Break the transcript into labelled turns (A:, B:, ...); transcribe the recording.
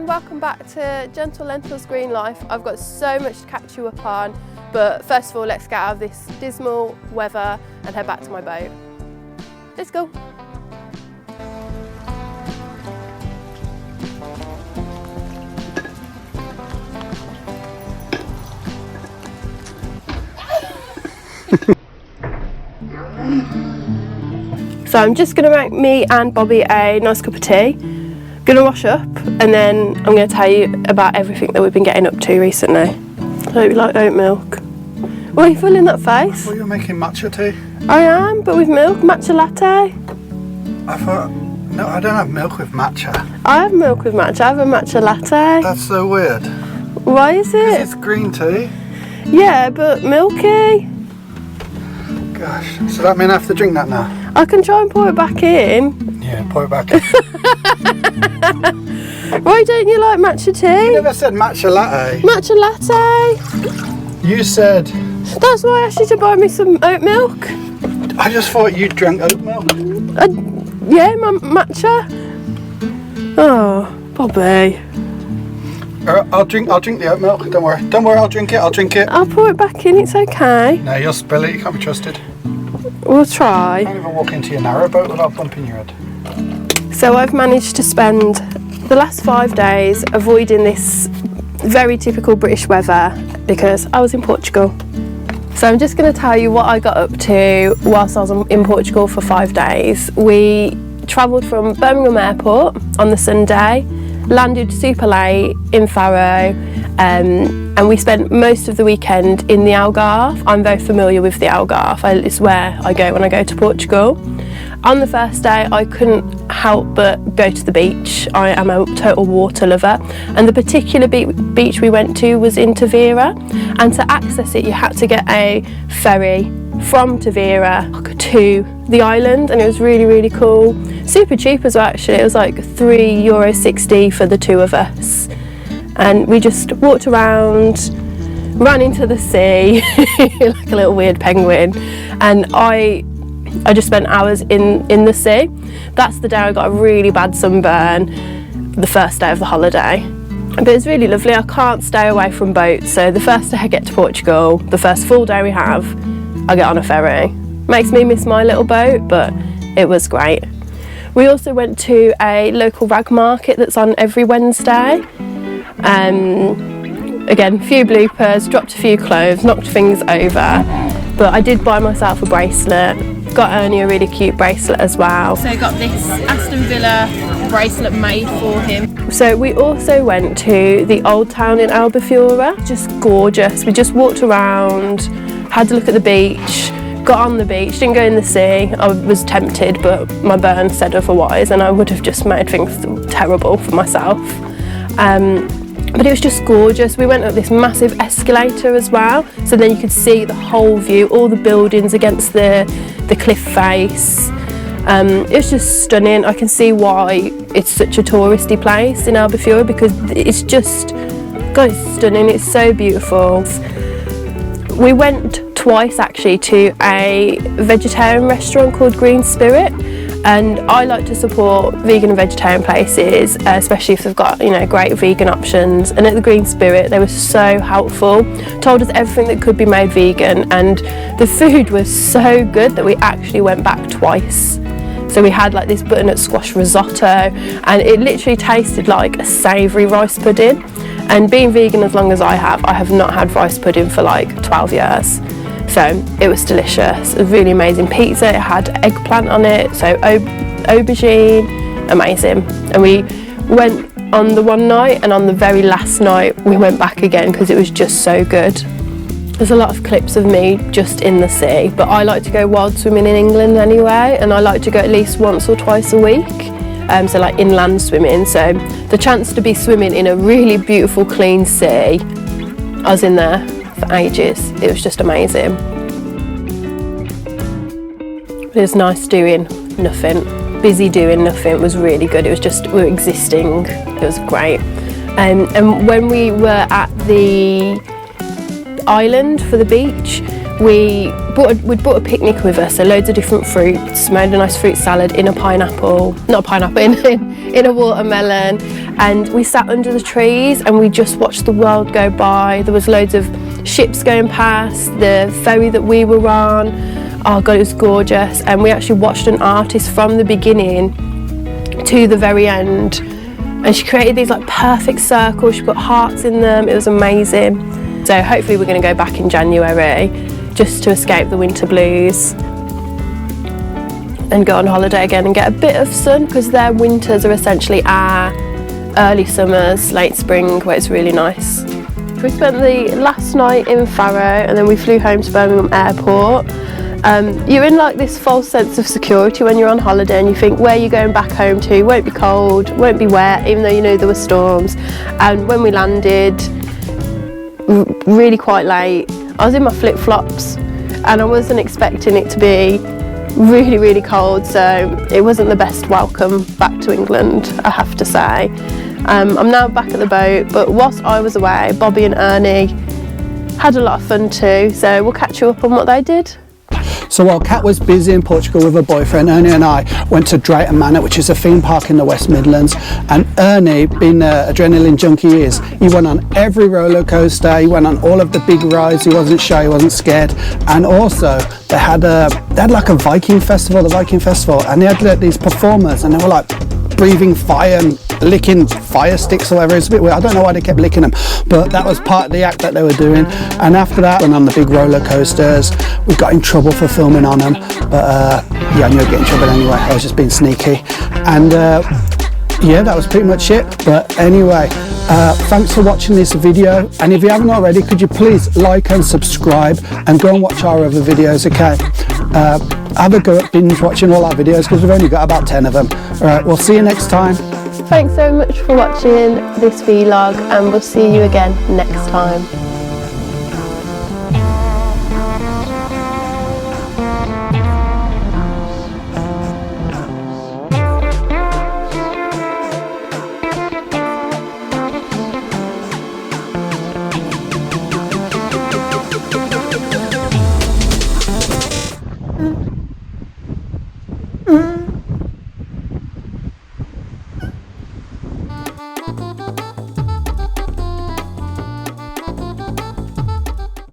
A: welcome back to Gentle Lentils Green Life. I've got so much to catch you up on, but first of all let's get out of this dismal weather and head back to my boat. Let's go. So I'm just going to make me and Bobby a nice cup of tea. Gonna wash up and then I'm going to tell you about everything that we've been getting up to recently. I hope you like oat milk. Why are you filling that face?
B: Well, you're making matcha tea.
A: I am, but with milk, matcha latte.
B: I thought, no, I don't have milk with matcha.
A: I have milk with matcha, I have a matcha latte.
B: That's so weird.
A: Why is it?
B: It's green tea.
A: Yeah, but milky.
B: Gosh, so that mean I have to drink that now?
A: I can try and pour it back in.
B: Yeah, pour it back in.
A: Why don't you like matcha tea?
B: You never said matcha latte.
A: Matcha latte.
B: You said...
A: That's why I asked you to buy me some oat milk.
B: I just thought you drank oat milk.
A: Yeah, matcha. Oh, Bobby.
B: I'll drink the oat milk. Don't worry. Don't worry. I'll drink it.
A: I'll pour it back in. It's okay.
B: No, you'll spill it. You can't be trusted.
A: We'll try.
B: You can't even walk into your narrowboat without bumping your head.
A: So I've managed to spend the last 5 days avoiding this very typical British weather because I was in Portugal. So I'm just going to tell you what I got up to whilst I was in Portugal for 5 days. We travelled from Birmingham Airport on the Sunday, landed super late in Faro, and we spent most of the weekend in the Algarve. I'm very familiar with the Algarve. It's where I go when I go to Portugal. On the first day I couldn't help but go to the beach. I am a total water lover, and the particular beach we went to was in Tavira, and to access it you had to get a ferry from Tavira to the island, and it was really cool. Super cheap as well actually. It was like €3.60 for the two of us, and we just walked around, ran into the sea like a little weird penguin, and I just spent hours in the sea. That's the day I got a really bad sunburn, the first day of the holiday. But it's really lovely. I can't stay away from boats, so the first day I get to Portugal, the first full day we have, I get on a ferry. Makes me miss my little boat, but it was great. We also went to a local rag market that's on every Wednesday. Again, a few bloopers, dropped a few clothes, knocked things over, but I did buy myself a bracelet. Got Ernie a really cute bracelet as well. So I got this Aston Villa bracelet made for him. So we also went to the old town in Algarve, just gorgeous. We just walked around, had a look at the beach, got on the beach, didn't go in the sea. I was tempted, but my burn said otherwise, and I would have just made things terrible for myself. But it was just gorgeous. We went up this massive escalator as well, so then you could see the whole view, all the buildings against the cliff face. It was just stunning. I can see why it's such a touristy place in Algarve, because it's just, God, it's stunning. It's so beautiful. We went twice actually to a vegetarian restaurant called Green Spirit, and I like to support vegan and vegetarian places, especially if they've got, you know, great vegan options. And at the Green Spirit they were so helpful, told us everything that could be made vegan, and the food was so good that we actually went back twice. So we had like this butternut squash risotto, and it literally tasted like a savoury rice pudding. And being vegan as long as I have not had rice pudding for like 12 years. So it was delicious. It was really amazing pizza. It had eggplant on it, so aubergine, amazing. And we went on the one night, and on the very last night we went back again because it was just so good. There's a lot of clips of me just in the sea, but I like to go wild swimming in England anyway, and I like to go at least once or twice a week. So like inland swimming, so the chance to be swimming in a really beautiful clean sea, I was in there for ages. It was just amazing. It was nice doing nothing, busy doing nothing. It was really good. It was just, we were existing. It was great. And when we were at the island for the beach, we'd brought a picnic with us, so loads of different fruits, made a nice fruit salad in a pineapple, not a pineapple, in a watermelon, and we sat under the trees and we just watched the world go by. There was loads of ships going past, the ferry that we were on, oh god, it was gorgeous, and we actually watched an artist from the beginning to the very end, and she created these like perfect circles, she put hearts in them, it was amazing. So hopefully we're going to go back in January just to escape the winter blues and go on holiday again and get a bit of sun, because their winters are essentially our early summers, late spring, where it's really nice. We spent the last night in Faro and then we flew home to Birmingham Airport. You're in like this false sense of security when you're on holiday, and you think where you're going back home to won't be cold, won't be wet, even though you know there were storms. And when we landed, really quite late, I was in my flip-flops and I wasn't expecting it to be really, really cold, so it wasn't the best welcome back to England, I have to say. I'm now back at the boat, but whilst I was away, Bobby and Ernie had a lot of fun too, so we'll catch you up on what they did.
B: So while Kat was busy in Portugal with her boyfriend, Ernie and I went to Drayton Manor, which is a theme park in the West Midlands. And Ernie, being the adrenaline junkie he is, he went on every roller coaster, he went on all of the big rides, he wasn't shy, he wasn't scared. And also they had like a Viking festival, and they had like, these performers, and they were like breathing fire and licking fire sticks or whatever. It's a bit weird. I don't know why they kept licking them, but that was part of the act that they were doing. And after that, went on the big roller coasters. We got in trouble for filming on them, but yeah, I knew I'd get in trouble anyway. I was just being sneaky. And yeah, that was pretty much it. But anyway, thanks for watching this video, and if you haven't already, could you please like and subscribe and go and watch our other videos, okay? Have a go at binge watching all our videos, because we've only got about 10 of them. Alright, we'll see you next time.
A: Thanks so much for watching this vlog, and we'll see you again next time.